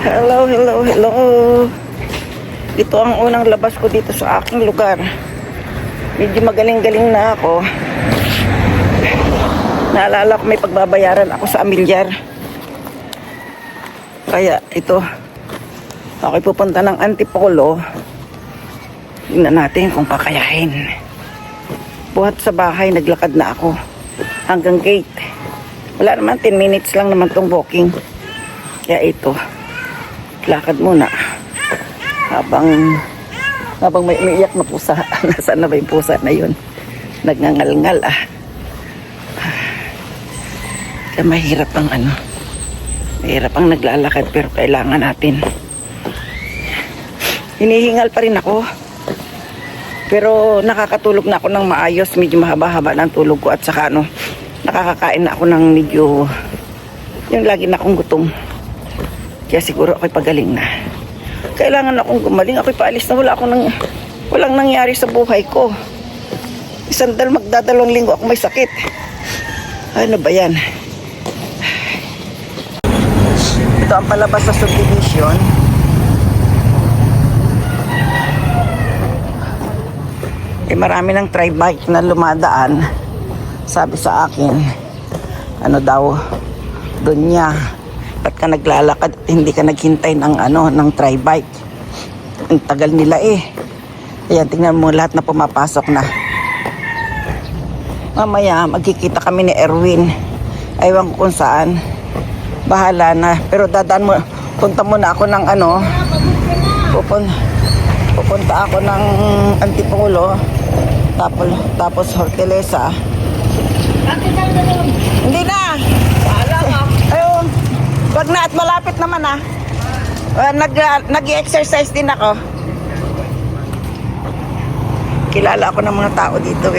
Hello, hello, hello. Ito ang unang labas ko dito sa aking lugar. Medyo magaling-galing na ako. Naalala ko may pagbabayaran ako sa Amilyar. Kaya ito, ako'y pupunta ng Antipolo. Tingnan natin kung kakayahin. Buhat sa bahay, naglakad na ako hanggang gate. Wala naman, 10 minutes lang naman tong walking. Kaya ito, lakad muna habang may umiiyak na pusa. Nasaan na ba yung pusa na yun? Nagngangal-ngal Kaya mahirap ang mahirap ang naglalakad, pero kailangan natin. Hinihingal pa rin ako, pero nakakatulog na ako ng maayos. Medyo mahaba-haba ng tulog ko, at saka nakakakain na ako ng medyo yung lagi na akong gutom. Kaya siguro ako'y pagaling na. Kailangan akong gumaling. Ako'y paalis na. Walang nangyari sa buhay ko. Magdadalawang linggo ako may sakit. Ano ba yan? Ito ang palabas sa subdivision. Marami ng tri-bike na lumadaan. Sabi sa akin, doon niya. Ba't ka naglalakad, hindi ka naghintay ng tri-bike? Ang tagal nila Ayan, tingnan mo lahat na pumapasok na. Mamaya, magkikita kami ni Erwin. Aywan ko kung saan. Bahala na. Pero punta muna ako ng pupunta ako ng Antipolo. Tapos Hortaleza. Hindi na! Ayun. Wag na, at malapit naman nag-exercise din ako. Kilala ako ng mga tao dito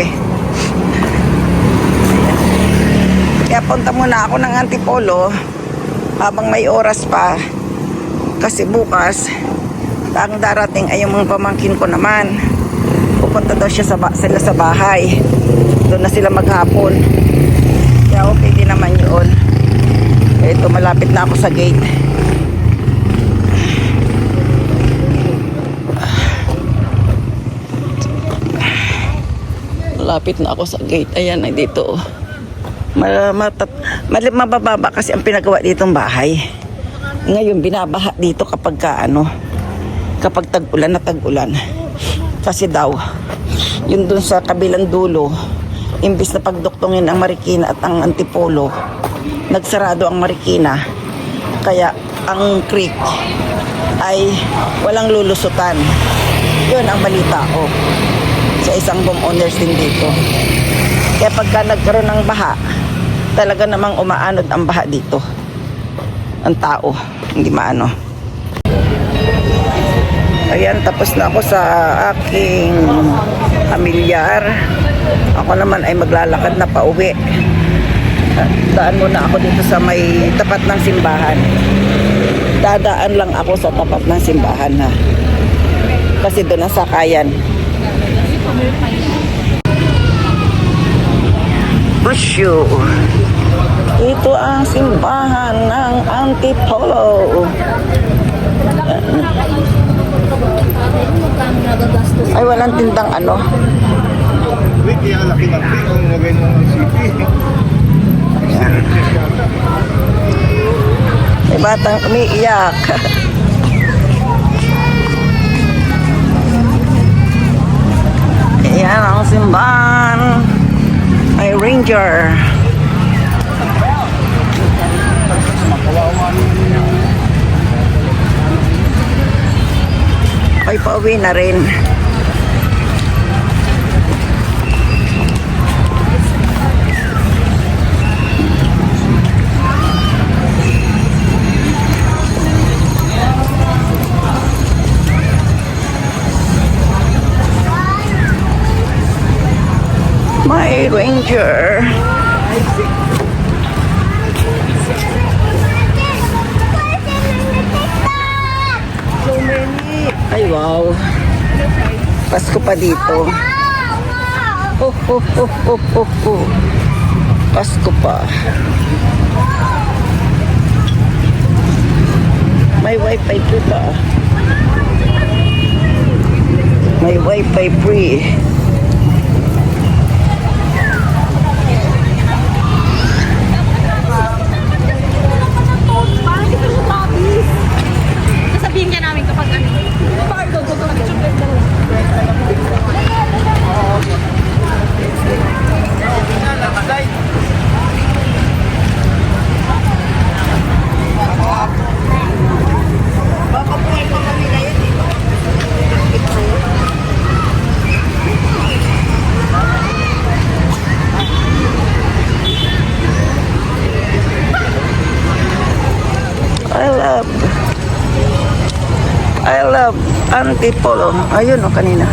Kaya punta muna ako ng Antipolo habang may oras pa. Kasi bukas, ang darating ay yung mga pamangkin ko naman. Pupunta daw sila sa bahay. Doon na sila maghapon. Kaya okay din naman yun. Ito, malapit na ako sa gate. Malapit na ako sa gate. Ayan, ay dito. Mabababa kasi ang pinagawa ditong bahay. Ngayon, binabaha dito kapag tag-ulan na tag-ulan. Kasi daw, yun dun sa kabilang dulo, imbis na pagduktungin ang Marikina at ang Antipolo, nagsarado ang Marikina. Kaya ang creek ay walang lulusutan. Yun ang balita ko sa isang homeowners din dito. Kaya pagka nagkaroon ng baha, talaga namang umaanod ang baha dito. Ang tao, hindi maano. Ayan, tapos na ako sa aking Amilyar. Ako naman ay maglalakad na pauwi. Daan muna ako dito sa may tapat ng simbahan. Dadaan lang ako sa tapat ng simbahan kasi doon ang sakayan. Pusyo. Ito ang simbahan ng Antipolo. Ay, walang tindang Kaya laki ng kung lagay mo ng city. May batang umiiyak. Ayan ang simbahan. May ranger. Ay, pauwi na rin. My ranger. So many. Ay, wow. Pasko pa dito. Pasko pa. May wifi free pa. May wifi free. Sasabihin ka namin kapag ano. Pardon, I love Antipolo. Ayun o kanina.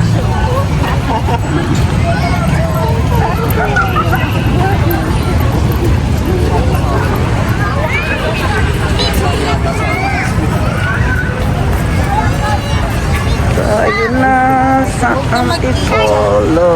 Tayo na sa Antipolo.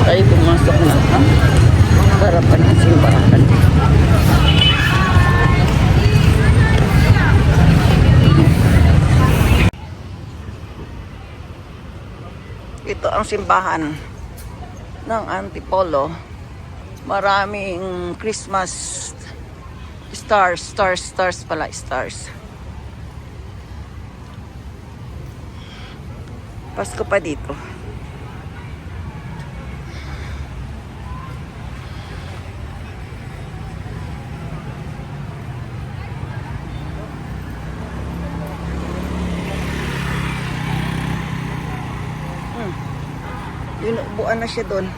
Ay, pumasok na ang harapan ng simbahan. Ito ang simbahan ng Antipolo. Maraming Christmas stars pala, stars. Pasko pa dito. Inuubuan na siya doon.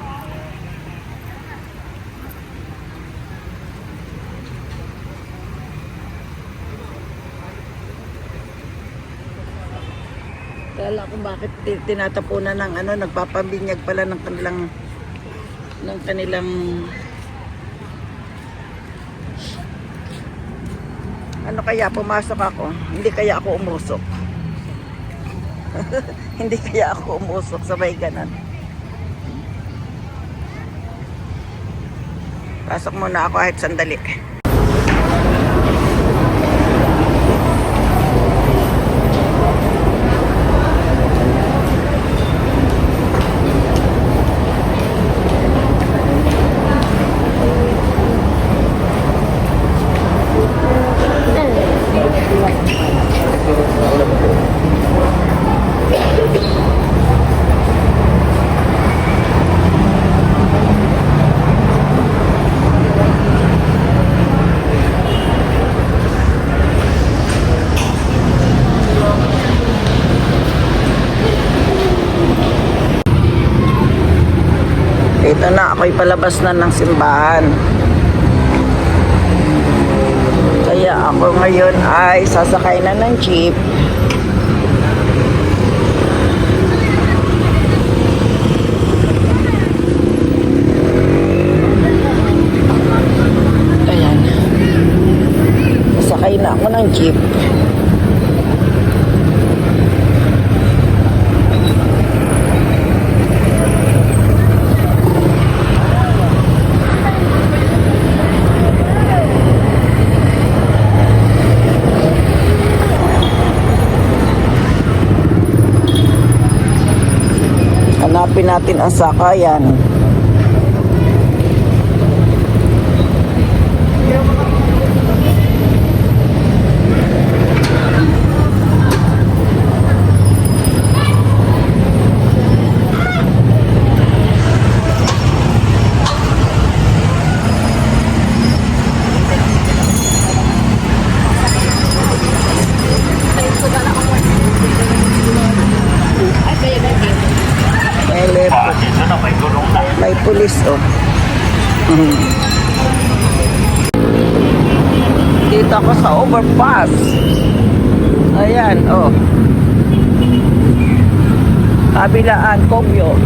Kala ko bakit tinatapunan ng ano, nagpapabinyag pala ng kanilang ano kaya pumasok ako, hindi kaya ako umusok. Hindi kaya ako umusok, sabay ganon. Pasok muna ako kahit sandali. Ito na, ako'y palabas na ng simbahan. Kaya ako ngayon ay sasakay na ng jeep. Ayan. Sasakay na ako ng jeep. Hanapin natin ang sakayan. May pulis oh. Dito ako sa overpass. Ayan oh. Kabilaan, Kogyo.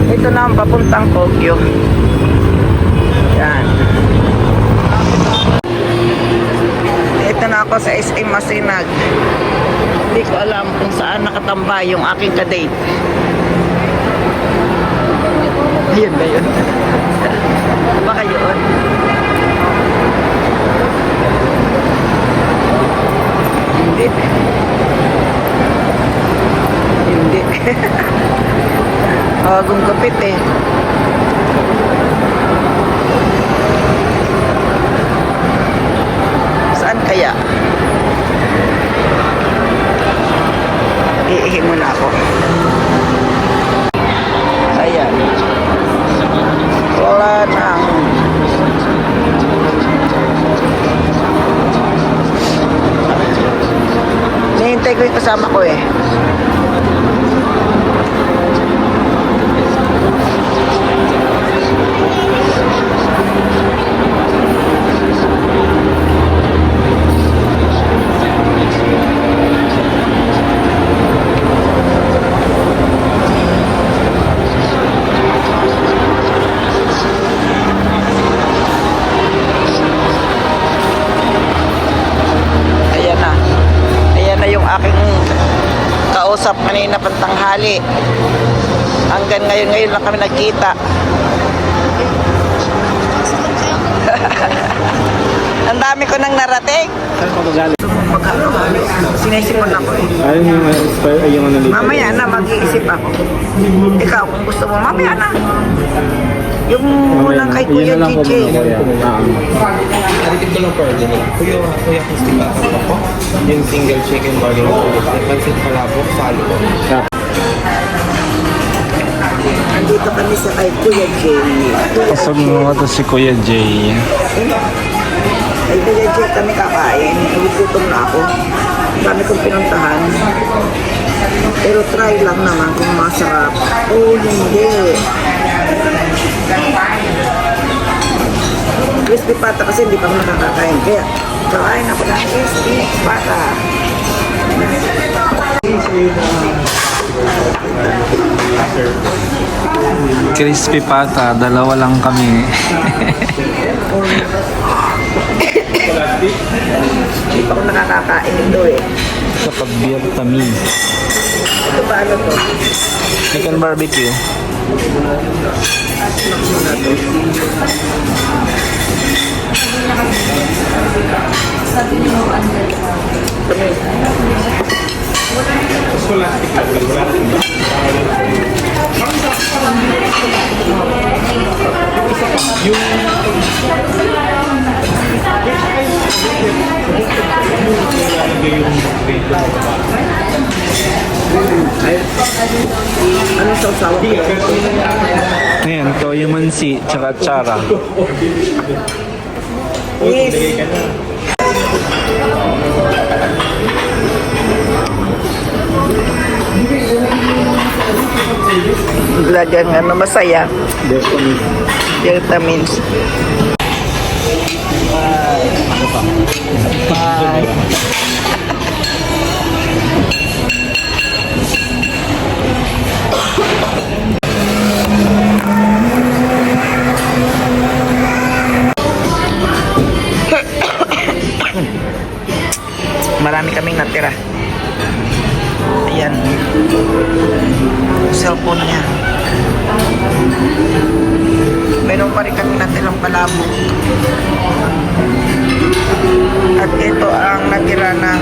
Ito na ang papuntang Kogyo. Yan. Ito na ako sa SM Masinag. Hindi ko alam kung saan nakatambay yung aking kadate. Ayun ba yun? Baka yun. Hindi. Hindi. Agong kapit eh. Saan kaya? Iihi muna ako. Ayan. Wala nang. Nihintay ko yung kasama ko eh. Kausap kanina pantanghali. Hanggang ngayon lang kami nagkita. Ang dami ko nang narating. Saan ka magaling? Maghalo-halo. Sinisipon ako eh. Ayun yung inspire, ay yung ano dito. Mamaya na mag-iisip ako. Ikaw, kung gusto mo, mamaya na. Yung unang kay Kuya JJ. Naritig ko lang po din. Kuya Christy pa ako. Yung single chicken burger ko. Pansit palabok, salo ko. Andito kami sa kay Kuya J. Pasog mo ito si Kuya Jay. Kay Kuya J kami kakain. Nagugutom na ako. Ang dami kong pinuntahan. Pero try lang naman kung masarap. Oh, hindi. Crispy pata kasi hindi pa ako nakakakain. Kaya kain ako ng crispy pata. Crispy pata, dalawa lang kami. Hindi pa ako nakakakain ito eh. Sa pag-Vietnamese. Ito ba ano to? Chicken barbecue. Anong sausawa ko? Ayan, toyo mansi, tsaka tsara. Yes. Lagang ano masaya. Vitamins. Marami kaming natira. Ayan. Cellphone niya. Meron pa rin kaming natirang palabok. At ito ang natira ng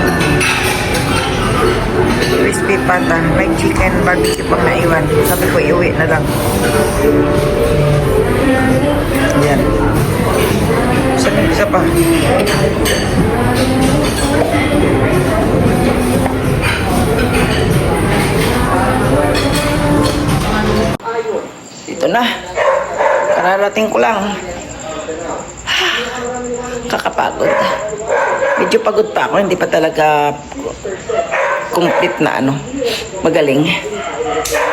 crispy pata. May chicken barbecue pang naiwan. Sabi ko iuwi na lang. Ayan. Isa pa. Ito na. Kararating ko lang. Kakapagod. Medyo pagod pa ako. Hindi pa talaga complete na ano. Magaling.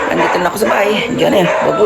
Andito na ako sa bahay. Diyan eh. Bago.